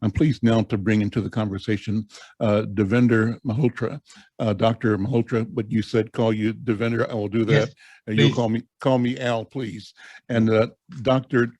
I'm pleased now to bring into the conversation Devender Malhotra. Dr. Malhotra, but you said call you Devender. I will do that. Yes, You'll call me Al, please. And Devender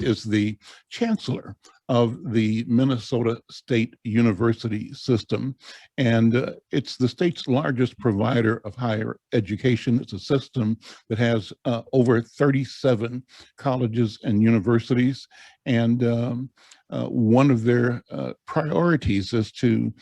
is the chancellor of the Minnesota State University system. And it's the state's largest provider of higher education. It's a system that has over 37 colleges and universities. And one of their priorities is to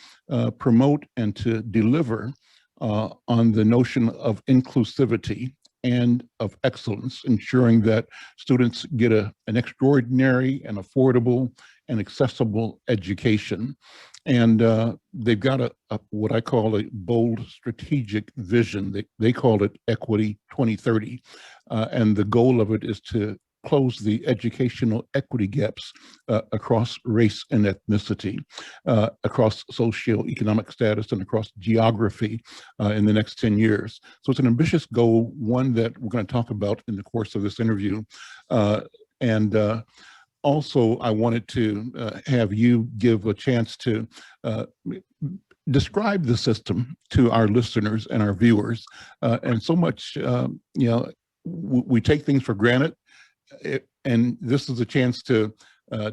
promote and to deliver on the notion of inclusivity and of excellence, ensuring that students get an extraordinary and affordable and accessible education. And they've got what I call a bold strategic vision. They call it Equity 2030. And the goal of it is to close the educational equity gaps across race and ethnicity, across socioeconomic status, and across geography in the next 10 years. So it's an ambitious goal, one that we're going to talk about in the course of this interview. Also, I wanted to have you give a chance to describe the system to our listeners and our viewers. And so much, we take things for granted. And this is a chance to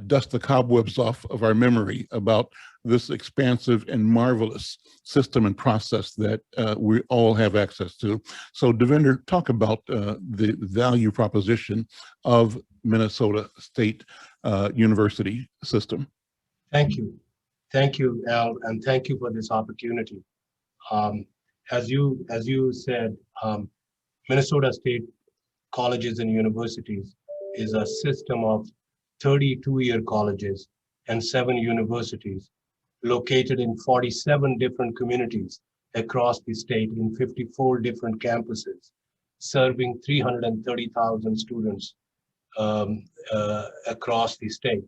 dust the cobwebs off of our memory about this expansive and marvelous system and process that we all have access to. So Devender, talk about the value proposition of Minnesota State University system. Thank you. Thank you, Al, and thank you for this opportunity. As you said, Minnesota State Colleges and Universities is a system of 32-year colleges and 7 universities located in 47 different communities across the state in 54 different campuses, serving 330,000 students across the state.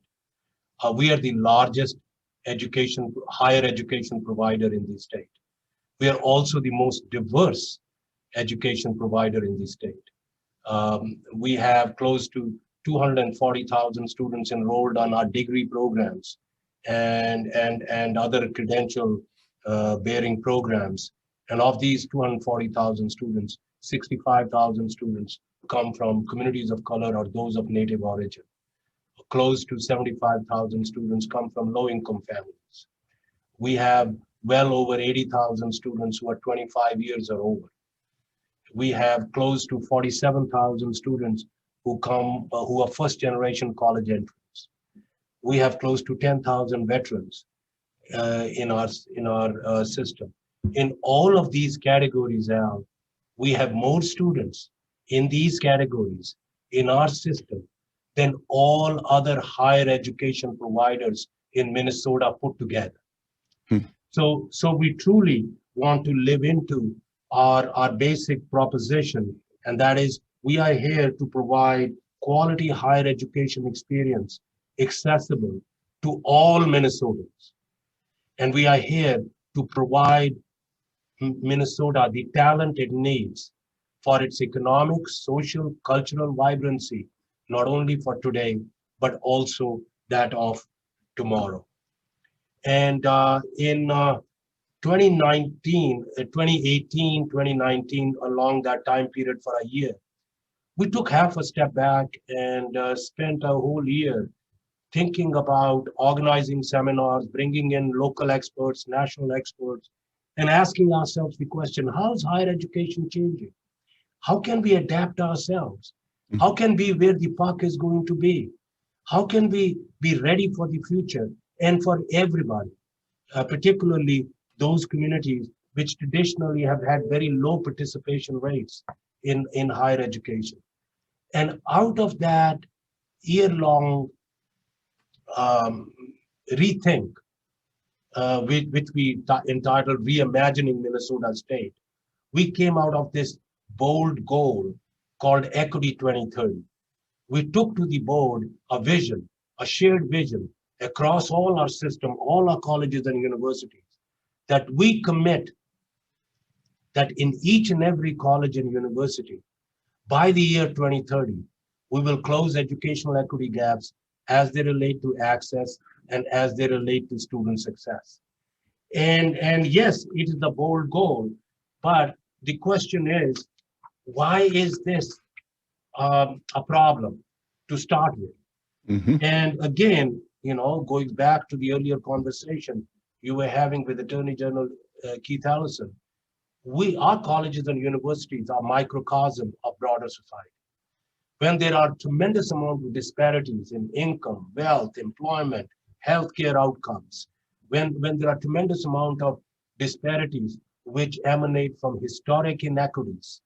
We are the largest higher education provider in the state. We are also the most diverse education provider in the state. We have close to 240,000 students enrolled on our degree programs and other credential bearing programs. And of these 240,000 students, 65,000 students come from communities of color or those of native origin. Close to 75,000 students come from low-income families. We have well over 80,000 students who are 25 years or over. We have close to 47,000 students who are first-generation college entrants. We have close to 10,000 veterans in our system. In all of these categories, Al, we have more students in these categories in our system than all other higher education providers in Minnesota put together. So we truly want to live into our basic proposition, and that is we are here to provide quality higher education experience accessible to all Minnesotans. And we are here to provide Minnesota the talent it needs for its economic, social, cultural vibrancy, not only for today, but also that of tomorrow. And in 2018, 2019, along that time period for a year, we took half a step back and spent a whole year thinking about organizing seminars, bringing in local experts, national experts, and asking ourselves the question, how's higher education changing? How can we adapt ourselves? How can we where the puck is going to be? How can we be ready for the future and for everybody, particularly those communities which traditionally have had very low participation rates in higher education? And out of that year-long rethink, which we entitled Reimagining Minnesota State, we came out of this bold goal called Equity 2030. We took to the board a vision, a shared vision across all our system, all our colleges and universities, that we commit that in each and every college and university, by the year 2030, we will close educational equity gaps as they relate to access and as they relate to student success. And yes, it is the bold goal, but the question is, why is this a problem to start with? Mhm. And again, going back to the earlier conversation you were having with Attorney General Keith Ellison, our colleges and universities are microcosm of broader society. When there are tremendous amount of disparities in income, wealth, employment, healthcare outcomes, when there are tremendous amount of disparities which emanate from historic inequities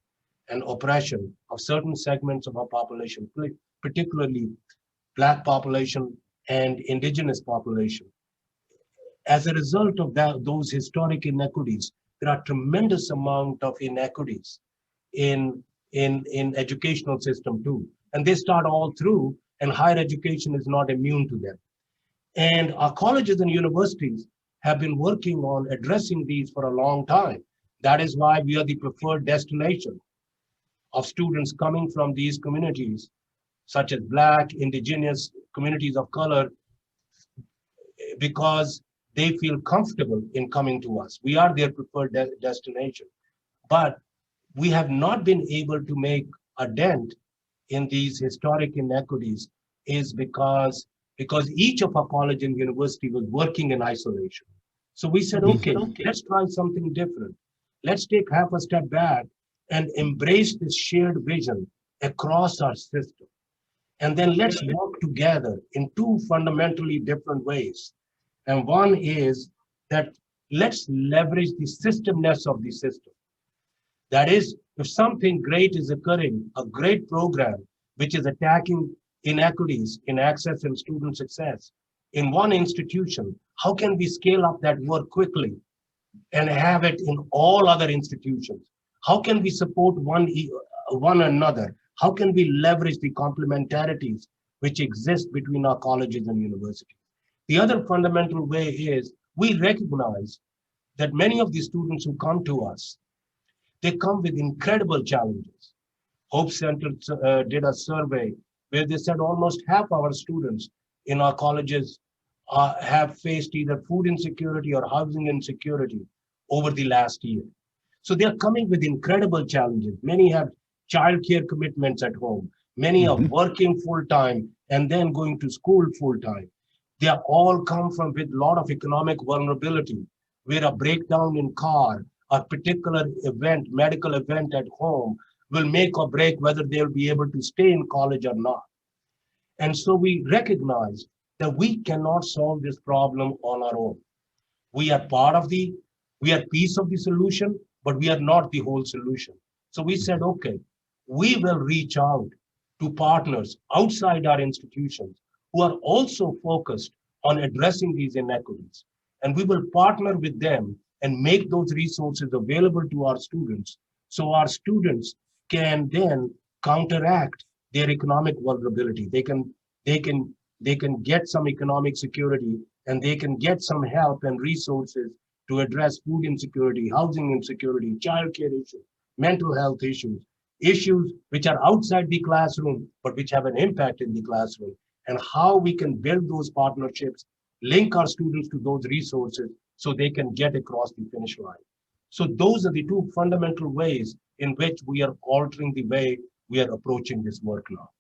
and oppression of certain segments of our population, particularly Black population and indigenous population. As a result of those historic inequities, there are tremendous amount of inequities in educational system too. And they start all through, and higher education is not immune to them. And our colleges and universities have been working on addressing these for a long time. That is why we are the preferred destination of students coming from these communities, such as Black, indigenous, communities of color, because they feel comfortable in coming to us. We are their preferred destination. But we have not been able to make a dent in these historic inequities is because each of our college and university was working in isolation. So we said, okay, let's try something different. Let's take half a step back and embrace this shared vision across our system. And then let's work together in two fundamentally different ways. And one is that let's leverage the systemness of the system. That is, if something great is occurring, a great program which is attacking inequities in access and student success in one institution, how can we scale up that work quickly and have it in all other institutions? How can we support one another? How can we leverage the complementarities which exist between our colleges and universities? The other fundamental way is we recognize that many of the students who come to us, they come with incredible challenges. Hope Center did a survey where they said almost half our students in our colleges have faced either food insecurity or housing insecurity over the last year. So they're coming with incredible challenges. Many have childcare commitments at home. Many are working full-time and then going to school full-time. They are all come from with a lot of economic vulnerability, where a breakdown in car, a particular event, medical event at home will make or break whether they'll be able to stay in college or not. And so we recognize that we cannot solve this problem on our own. We are piece of the solution, but we are not the whole solution. So we said, okay, we will reach out to partners outside our institutions who are also focused on addressing these inequities. And we will partner with them and make those resources available to our students, so our students can then counteract their economic vulnerability. They can get some economic security, and they can get some help and resources to address food insecurity, housing insecurity, childcare issues, mental health issues which are outside the classroom, but which have an impact in the classroom, and how we can build those partnerships, link our students to those resources so they can get across the finish line. So those are the two fundamental ways in which we are altering the way we are approaching this work now.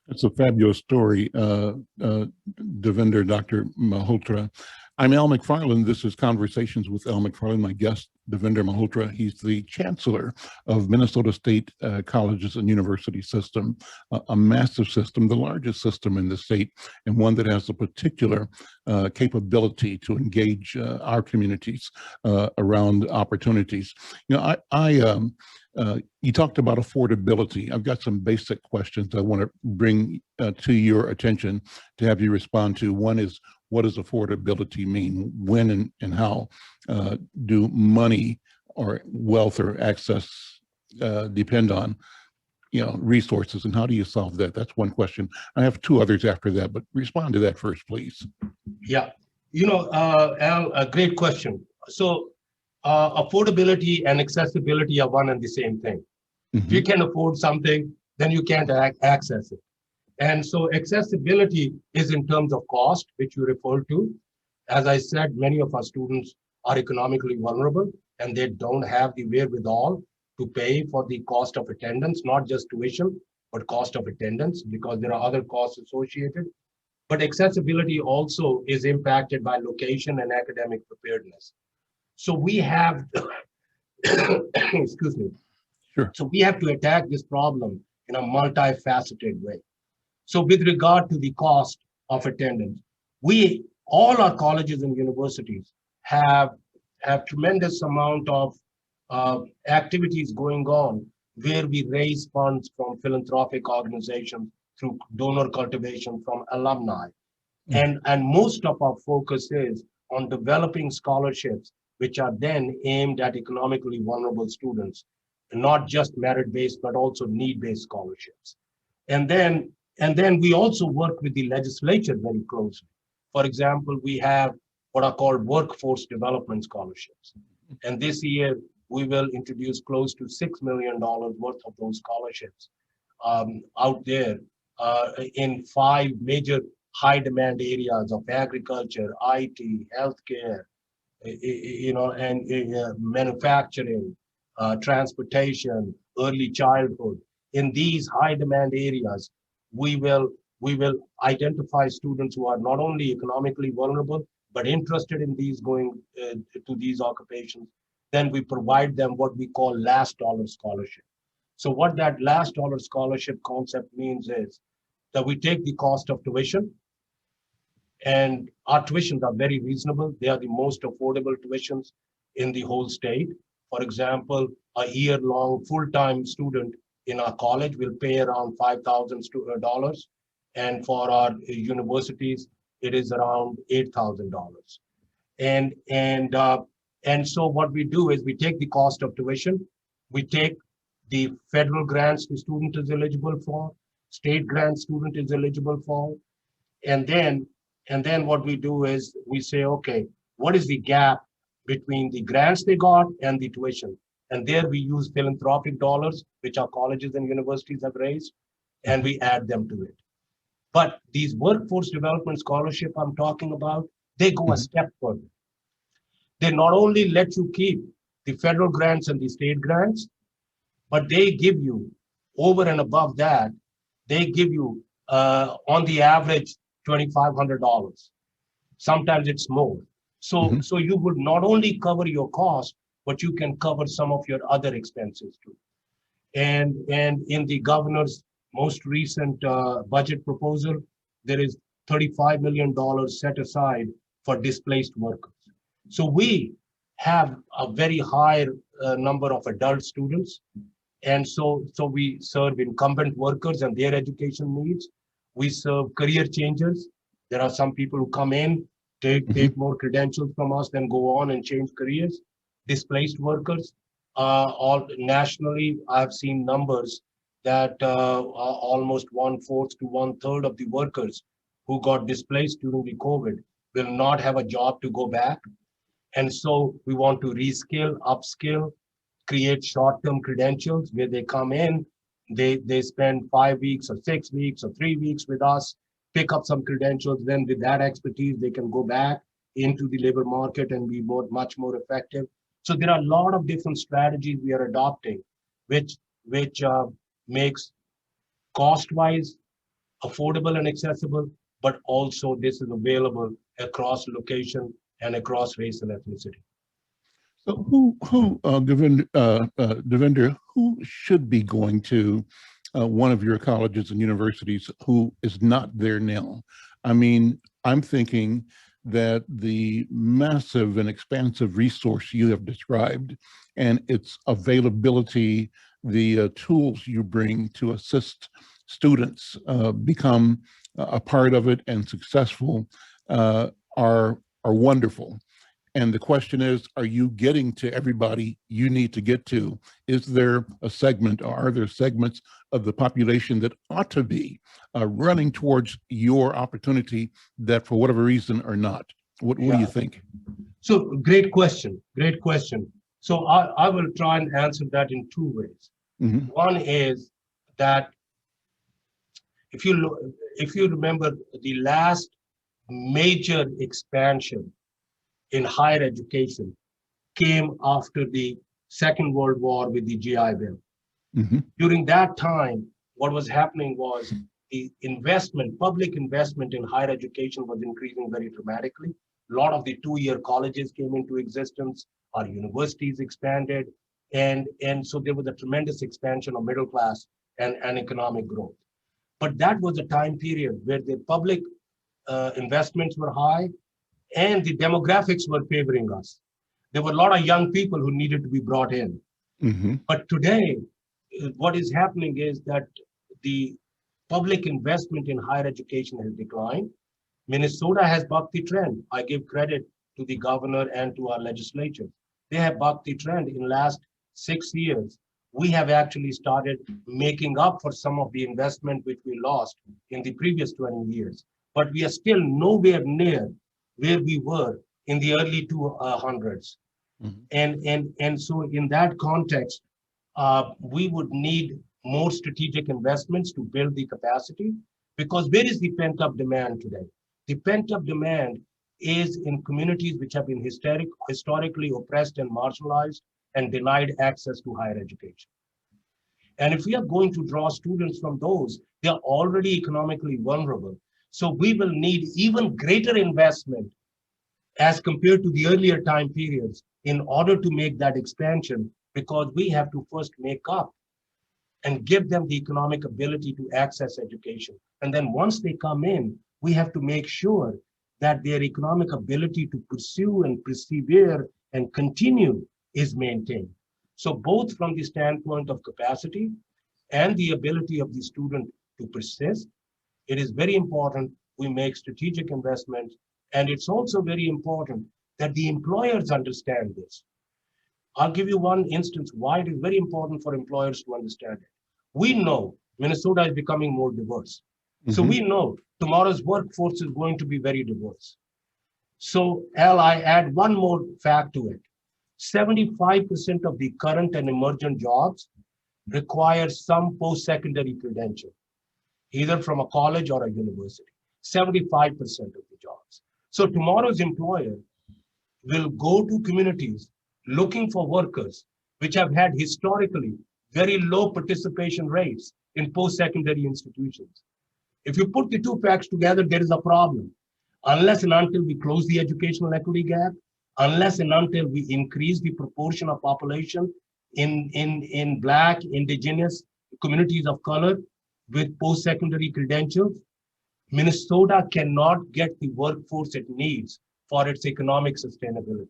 That's a fabulous story, Devinder, Dr. Malhotra. I'm Al McFarland. This is Conversations with Al McFarland. My guest, Devinder Malhotra. He's the Chancellor of Minnesota State Colleges and University System, a massive system, the largest system in the state, and one that has a particular capability to engage our communities around opportunities. You know, you talked about affordability. I've got some basic questions I want to bring to your attention to have you respond to. One is, what does affordability mean? When and how do money or wealth or access depend on, resources, and how do you solve that? That's one question. I have two others after that, but respond to that first, please. Yeah, Al, a great question. So affordability and accessibility are one and the same thing. If you can afford something, then you can't access it. And so accessibility is in terms of cost, which you referred to. As I said, many of our students are economically vulnerable and they don't have the wherewithal to pay for the cost of attendance, not just tuition, but cost of attendance, because there are other costs associated. But accessibility also is impacted by location and academic preparedness. So we have, excuse me. Sure. So we have to attack this problem in a multifaceted way. So with regard to the cost of attendance, all our colleges and universities have tremendous amount of activities going on where we raise funds from philanthropic organizations, through donor cultivation, from alumni. And most of our focus is on developing scholarships, which are then aimed at economically vulnerable students, not just merit-based, but also need-based scholarships. And then we also work with the legislature very closely. For example, we have what are called workforce development scholarships. And this year, we will introduce close to $6 million worth of those scholarships out there in 5 major high demand areas of agriculture, IT, healthcare, and manufacturing, transportation, early childhood. In these high demand areas, we will identify students who are not only economically vulnerable, but interested in these going to these occupations. Then we provide them what we call last dollar scholarship. So what that last dollar scholarship concept means is that we take the cost of tuition, and our tuitions are very reasonable. They are the most affordable tuitions in the whole state. For example, a year-long full-time student in our college will pay around $5,000, and for our universities, it is around $8,000. And so what we do is we take the cost of tuition, we take the federal grants the student is eligible for, state grants student is eligible for, and then what we do is we say, okay, what is the gap between the grants they got and the tuition? And there we use philanthropic dollars, which our colleges and universities have raised, and we add them to it. But these workforce development scholarship I'm talking about, they go a step further. They not only let you keep the federal grants and the state grants, but they give you, over and above that, they give you on the average $2,500. Sometimes it's more. So you would not only cover your cost, but you can cover some of your other expenses too. And in the governor's most recent budget proposal, there is $35 million set aside for displaced workers. So we have a very high number of adult students. And so we serve incumbent workers and their education needs. We serve career changers. There are some people who come in, take more credentials from us, then go on and change careers. Displaced workers, all nationally, I've seen numbers that almost 1/4 to 1/3 of the workers who got displaced during the COVID will not have a job to go back. And so we want to reskill, upskill, create short-term credentials where they come in, they spend 5 weeks or 6 weeks or 3 weeks with us, pick up some credentials, then with that expertise, they can go back into the labor market and be much more effective. So there are a lot of different strategies we are adopting, which makes cost-wise affordable and accessible, but also this is available across location and across race and ethnicity. So Devinder, who should be going to one of your colleges and universities who is not there now? I mean, I'm thinking that the massive and expansive resource you have described and its availability, the tools you bring to assist students become a part of it and successful are wonderful. And the question is, are you getting to everybody you need to get to? Is there a segment, or are there segments of the population that ought to be running towards your opportunity that for whatever reason are not? What do you think? So great question, great question. So I will try and answer that in 2 ways. One is that if you remember, the last major expansion in higher education came after the Second World War with the GI Bill. During that time, what was happening was the investment, public investment in higher education was increasing very dramatically. A lot of the two-year colleges came into existence, our universities expanded, and so there was a tremendous expansion of middle class and economic growth. But that was a time period where the public investments were high and the demographics were favoring us. There were a lot of young people who needed to be brought in. But today, what is happening is that the public investment in higher education has declined. Minnesota has bucked the trend. I give credit to the governor and to our legislature. They have bucked the trend. In the last 6 years, we have actually started making up for some of the investment which we lost in the previous 20 years. But we are still nowhere near where we were in the early 200s. And so in that context, we would need more strategic investments to build the capacity, because where is the pent-up demand today? The pent-up demand is in communities which have been historically oppressed and marginalized and denied access to higher education. And if we are going to draw students from those, they are already economically vulnerable. So we will need even greater investment as compared to the earlier time periods in order to make that expansion, because we have to first make up and give them the economic ability to access education. And then once they come in, we have to make sure that their economic ability to pursue and persevere and continue is maintained. So both from the standpoint of capacity and the ability of the student to persist, it is very important we make strategic investments. And it's also very important that the employers understand this. I'll give you one instance why it is very important for employers to understand it. We know Minnesota is becoming more diverse. So we know tomorrow's workforce is going to be very diverse. So Al, I add one more fact to it. 75% of the current and emergent jobs require some post-secondary credential, either from a college or a university. 75% of the jobs. So tomorrow's employer will go to communities looking for workers which have had historically very low participation rates in post-secondary institutions. If you put the two facts together, there is a problem. Unless and until we close the educational equity gap, unless and until we increase the proportion of population in Black, Indigenous, communities of color with post-secondary credentials, Minnesota cannot get the workforce it needs for its economic sustainability.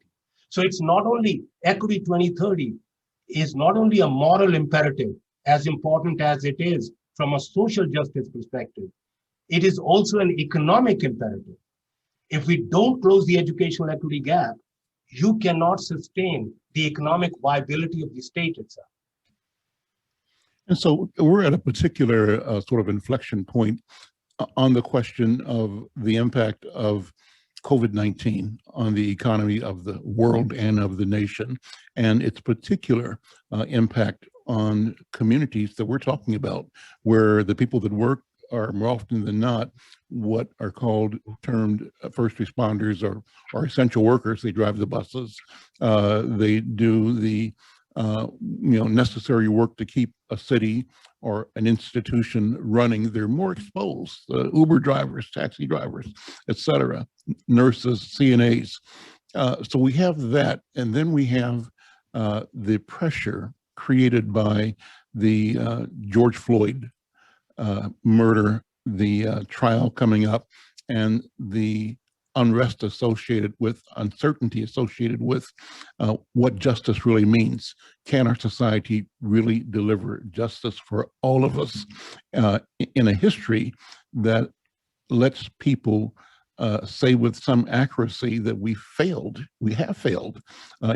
So it's not only Equity 2030 is not only a moral imperative, as important as it is from a social justice perspective, it is also an economic imperative. If we don't close the educational equity gap, you cannot sustain the economic viability of the state itself. And so we're at a particular sort of inflection point on the question of the impact of COVID-19 on the economy of the world and of the nation, and its particular impact on communities that we're talking about, where the people that work are more often than not what are termed first responders or essential workers. They drive the buses, they do the necessary work to keep a city or an institution running. They're more exposed. Uber drivers, taxi drivers, etc., nurses, CNAs. So we have that, and then we have the pressure created by the George Floyd murder, the trial coming up, and the unrest associated with, uncertainty associated with what justice really means. Can our society really deliver justice for all of us in a history that lets people say with some accuracy that we have failed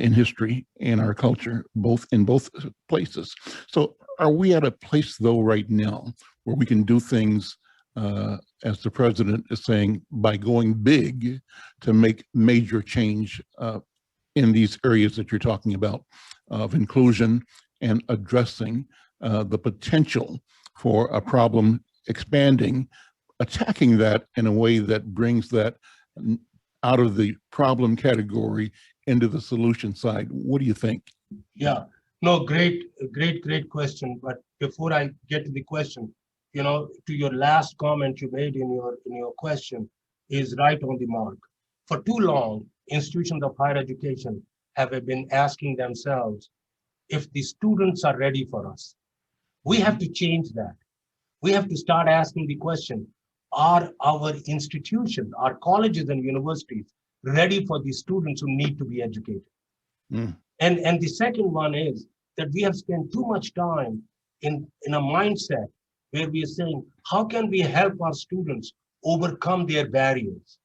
in history and our culture, in both places. So are we at a place though right now where we can do things as the president is saying, by going big to make major change in these areas that you're talking about of inclusion and addressing the potential for a problem expanding, attacking that in a way that brings that out of the problem category into the solution side. What do you think? Yeah, no, great question. But before I get to the question, to your last comment you made in your question is right on the mark. For too long, institutions of higher education have been asking themselves if the students are ready for us. We have to change that. We have to start asking the question, are our institutions, our colleges and universities ready for the students who need to be educated? Mm. And the second one is that we have spent too much time in a mindset where we are saying, how can we help our students overcome their barriers?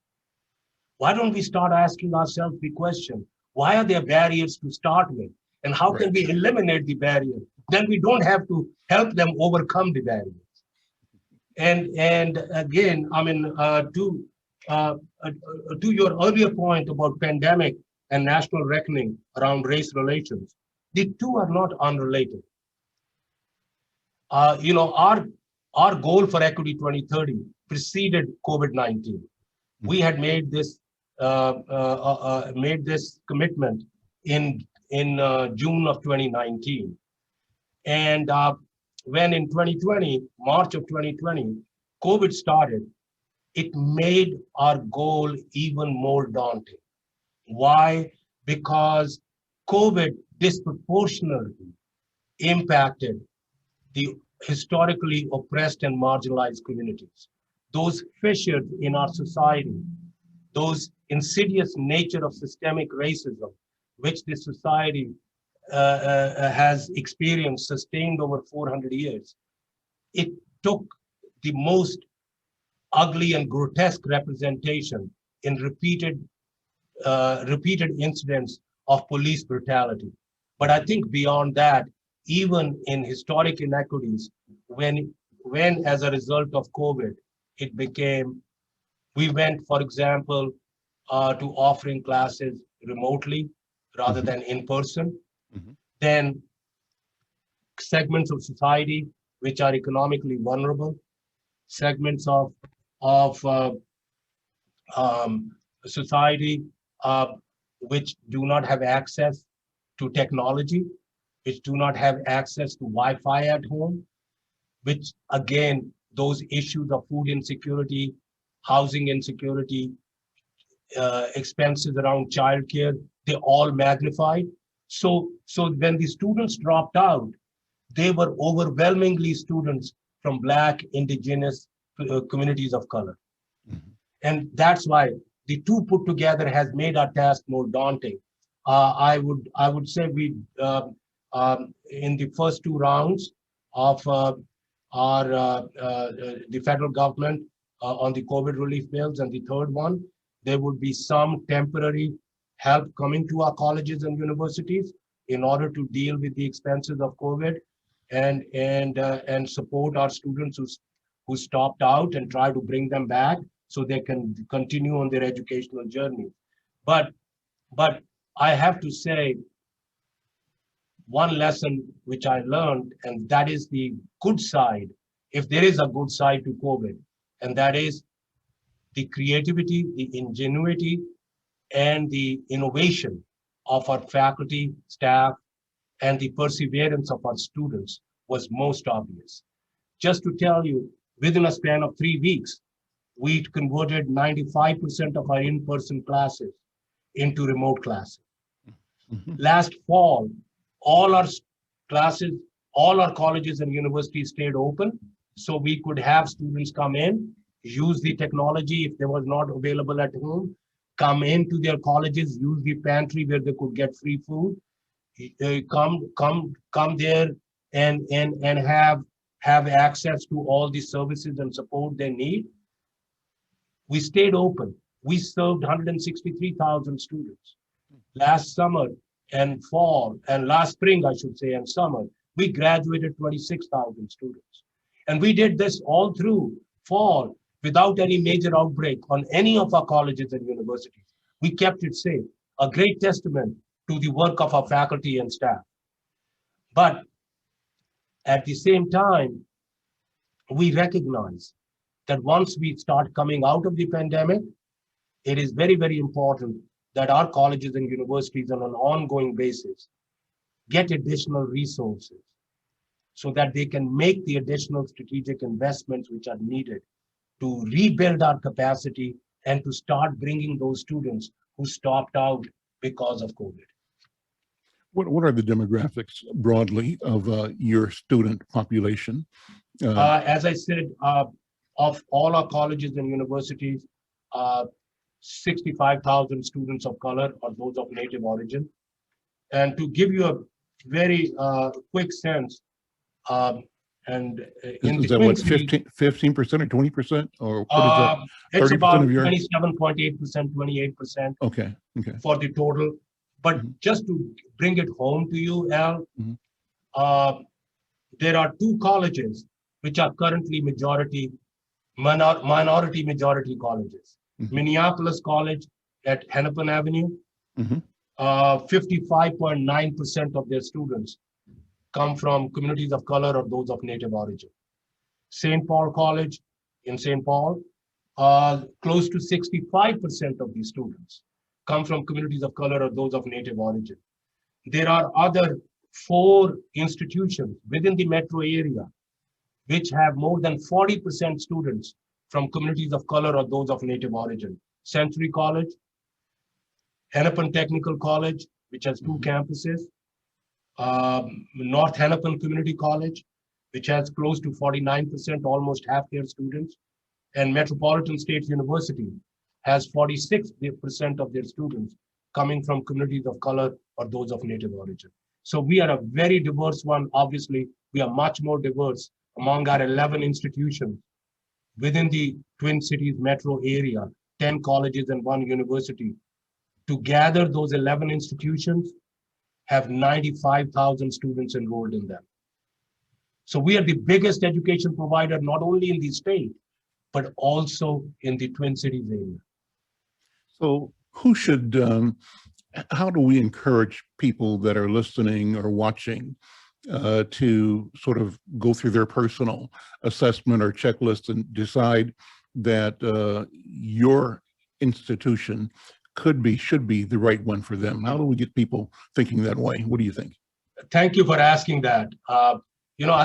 Why don't we start asking ourselves the question, why are there barriers to start with? And how can we eliminate the barrier? Then we don't have to help them overcome the barriers. And again, I mean, to your earlier point about pandemic and national reckoning around race relations, the two are not unrelated. Our goal for Equity 2030 preceded COVID-19. We had made this commitment in June of 2019, and when in 2020, March of 2020, COVID started, it made our goal even more daunting. Why? Because COVID disproportionately impacted the historically oppressed and marginalized communities. Those fissures in our society, those insidious nature of systemic racism, which this society has experienced, sustained over 400 years. It took the most ugly and grotesque representation in repeated incidents of police brutality. But I think beyond that, even in historic inequities, when as a result of COVID, it became, we went, for example, to offering classes remotely rather than in person. Mm-hmm. Then segments of society which are economically vulnerable, segments of society which do not have access to technology, which do not have access to Wi-Fi at home, which again, those issues of food insecurity, housing insecurity, expenses around childcare, they all magnified. So when the students dropped out, they were overwhelmingly students from Black, indigenous communities of color. Mm-hmm. And that's why the two put together has made our task more daunting. I would say we in the first two rounds of the federal government on the COVID relief bills, and the third one, there would be some temporary help coming to our colleges and universities in order to deal with the expenses of COVID and support our students who stopped out and try to bring them back so they can continue on their educational journey. But I have to say, one lesson which I learned, and that is the good side, if there is a good side to COVID, and that is the creativity, the ingenuity, and the innovation of our faculty, staff, and the perseverance of our students was most obvious. Just to tell you, within a span of 3 weeks, we converted 95% of our in-person classes into remote classes. Mm-hmm. Last fall, all our classes, all our colleges and universities stayed open, so we could have students come in, use the technology if they was not available at home, come into their colleges, use the pantry where they could get free food, come there and have access to all the services and support they need. We stayed open. We served 163,000 students. Last summer and fall, and last spring, I should say, and summer, we graduated 26,000 students. And we did this all through fall without any major outbreak on any of our colleges and universities. We kept it safe, a great testament to the work of our faculty and staff. But at the same time, we recognize that once we start coming out of the pandemic, it is very, very important that our colleges and universities on an ongoing basis get additional resources so that they can make the additional strategic investments which are needed to rebuild our capacity and to start bringing those students who stopped out because of COVID. What are the demographics broadly of your student population? As I said, of all our colleges and universities, 65,000 students of color or those of native origin. And to give you a very quick sense, and is that what, 15% or 20%, or what is that? It's 30% about of your 27.8%, 28%. Okay. For the total. But just to bring it home to you, Al, there are two colleges which are currently minority majority colleges. Minneapolis College at Hennepin Avenue, 55.9% of their students come from communities of color or those of native origin. St. Paul College in St. Paul, close to 65% of these students come from communities of color or those of native origin. There are other 4 institutions within the metro area which have more than 40% students from communities of color or those of native origin. Century College, Hennepin Technical College, which has 2 campuses, North Hennepin Community College, which has close to 49%, almost half their students, and Metropolitan State University has 46% of their students coming from communities of color or those of native origin. So we are a very diverse one. Obviously, we are much more diverse among our 11 institutions within the Twin Cities metro area, 10 colleges and 1 university. Together, those 11 institutions have 95,000 students enrolled in them. So we are the biggest education provider, not only in the state, but also in the Twin Cities area. So who should, how do we encourage people that are listening or watching to sort of go through their personal assessment or checklist and decide that your institution should be the right one for them? How do we get people thinking that way? What do you think? Thank you for asking that. I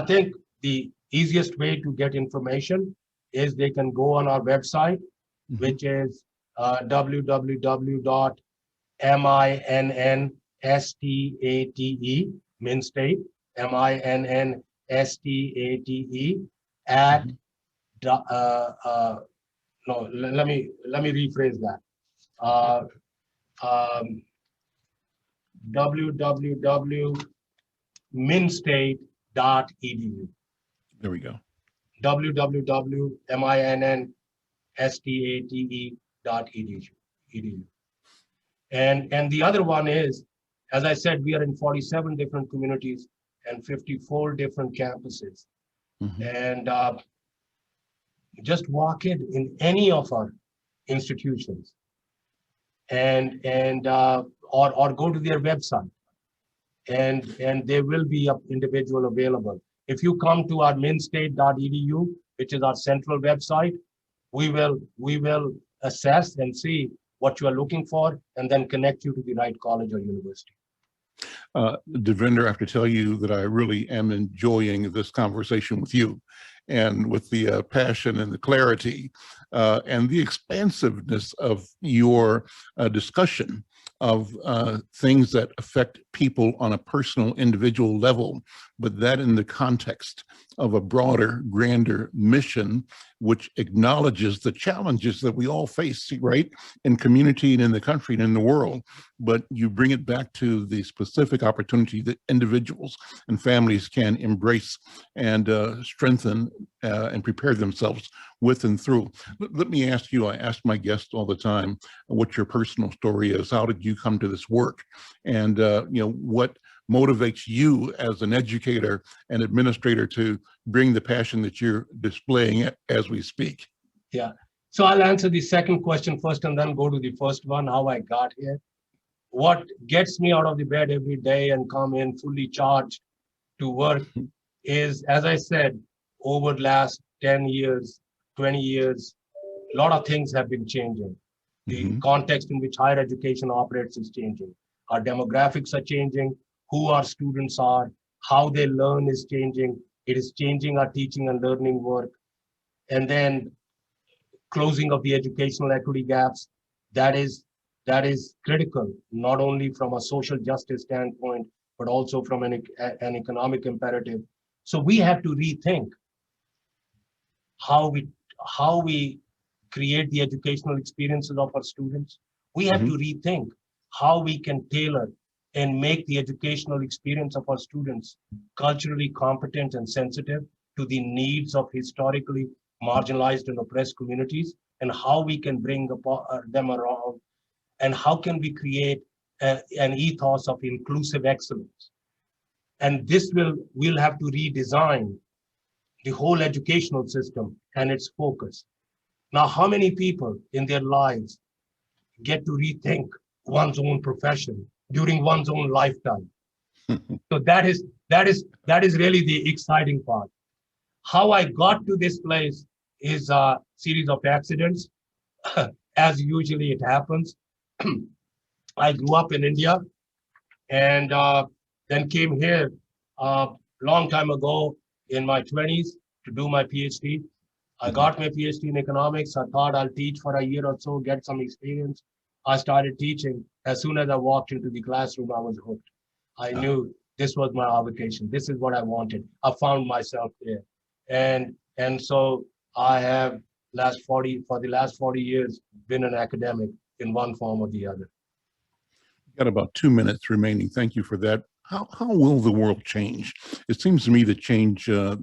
think the easiest way to get information is they can go on our website, which is www.minnstate, Minstate, MINNSTATE at no, let me rephrase that. www.minstate.edu. There we go. www.minstate.edu. And the other one is, as I said, we are in 47 different communities and 54 different campuses. And just walk in any of our institutions and or go to their website, and there will be an individual available. If you come to our minstate.edu, which is our central website, we will assess and see what you are looking for and then connect you to the right college or university. Devinder, I have to tell you that I really am enjoying this conversation with you, and with the passion and the clarity and the expansiveness of your discussion of things that affect people on a personal, individual level, but that in the context of a broader, grander mission, which acknowledges the challenges that we all face, right, in community and in the country and in the world. But you bring it back to the specific opportunity that individuals and families can embrace and strengthen and prepare themselves with and through. Let me ask you, I ask my guests all the time, what your personal story is. How did you come to this work? And what motivates you as an educator and administrator to bring the passion that you're displaying as we speak? Yeah, so I'll answer the second question first and then go to the first one, how I got here. What gets me out of the bed every day and come in fully charged to work is, as I said, over the last 10 years, 20 years, a lot of things have been changing. The context in which higher education operates is changing. Our demographics are changing, who our students are, how they learn is changing. It is changing our teaching and learning work. And then closing of the educational equity gaps, that is critical, not only from a social justice standpoint, but also from an economic imperative. So we have to rethink how we create the educational experiences of our students. We have to rethink how we can tailor and make the educational experience of our students culturally competent and sensitive to the needs of historically marginalized and oppressed communities, and how we can bring them around, and how can we create an ethos of inclusive excellence. And this we'll have to redesign the whole educational system and its focus. Now, how many people in their lives get to rethink one's own profession during one's own lifetime? So that is really the exciting part. How I got to this place is a series of accidents, as usually it happens. I grew up in India and then came here a long time ago in my 20s to do my PhD. I got my PhD in economics. I thought I'll teach for a year or so, get some experience. I started teaching. As soon as I walked into the classroom, I was hooked. I knew this was my avocation. This is what I wanted. I found myself there. And so I have for the last 40 years been an academic in one form or the other. Got about 2 minutes remaining. Thank you for that. How will the world change? It seems to me that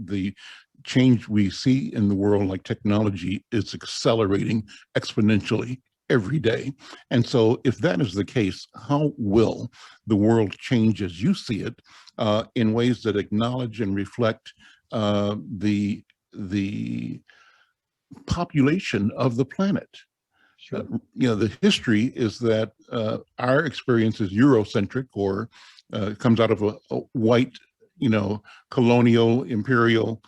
the change we see in the world, like technology, is accelerating exponentially every day. And so if that is the case, how will the world change as you see it in ways that acknowledge and reflect the population of the planet? Sure. The history is that our experience is Eurocentric, or comes out of a white, colonial, imperial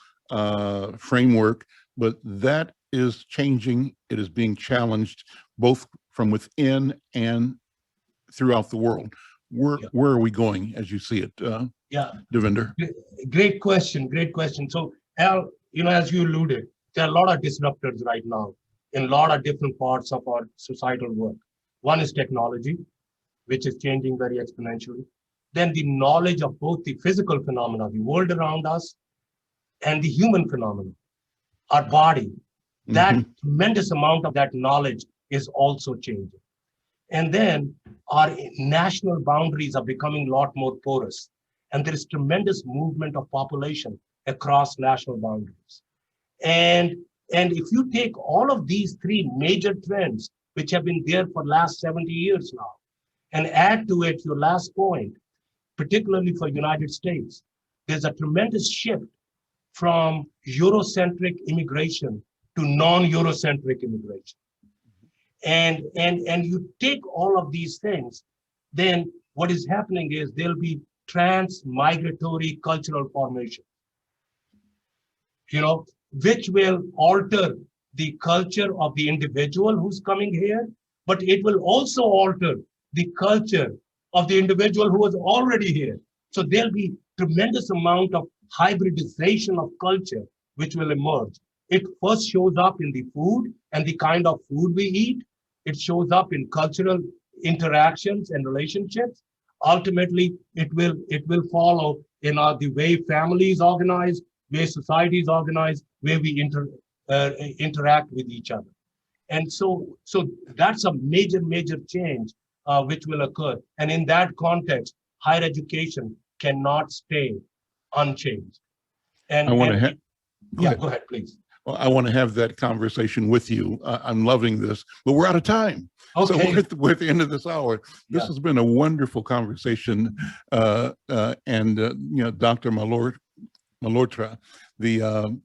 framework, but that is changing. It is being challenged both from within and throughout the world. Where are we going as you see it, Devinder? Great question. So, Al, as you alluded, there are a lot of disruptors right now in a lot of different parts of our societal work. One is technology, which is changing very exponentially. Then the knowledge of both the physical phenomena, the world around us, and the human phenomena, our body. That tremendous amount of that knowledge is also changing. And then our national boundaries are becoming a lot more porous. And there is tremendous movement of population across national boundaries. And if you take all of these three major trends, which have been there for the last 70 years now, and add to it your last point, particularly for United States, there's a tremendous shift from Eurocentric immigration to non-Eurocentric immigration. And you take all of these things, then what is happening is there'll be trans-migratory cultural formation, which will alter the culture of the individual who's coming here, but it will also alter the culture of the individual who is already here. So there'll be tremendous amount of hybridization of culture which will emerge. It first shows up in the food and the kind of food we eat. It shows up in cultural interactions and relationships. Ultimately, it will follow in the way families organize, way societies organize, where we interact with each other. And so that's a major change which will occur. And in that context, higher education cannot stay unchanged. And go ahead, please. Well, I want to have that conversation with you. I'm loving this, but we're out of time. Okay. So we're at the end of this hour. This has been a wonderful conversation. Dr. Malhotra, the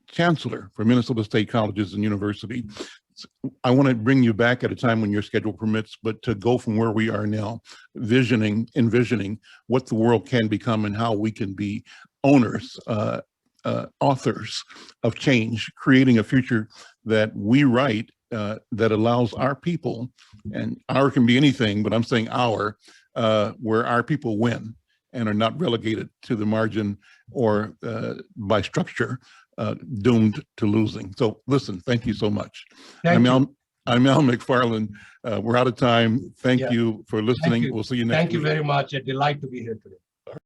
Chancellor for Minnesota State Colleges and University. I want to bring you back at a time when your schedule permits, but to go from where we are now, envisioning what the world can become and how we can be owners authors of change, creating a future that we write that allows our people, and our can be anything, but I'm saying our, where our people win and are not relegated to the margin or by structure doomed to losing. So listen, thank you so much. I'm Al McFarland. We're out of time. Thank you for listening. We'll see you next week. Thank you very much. A delight to be here today.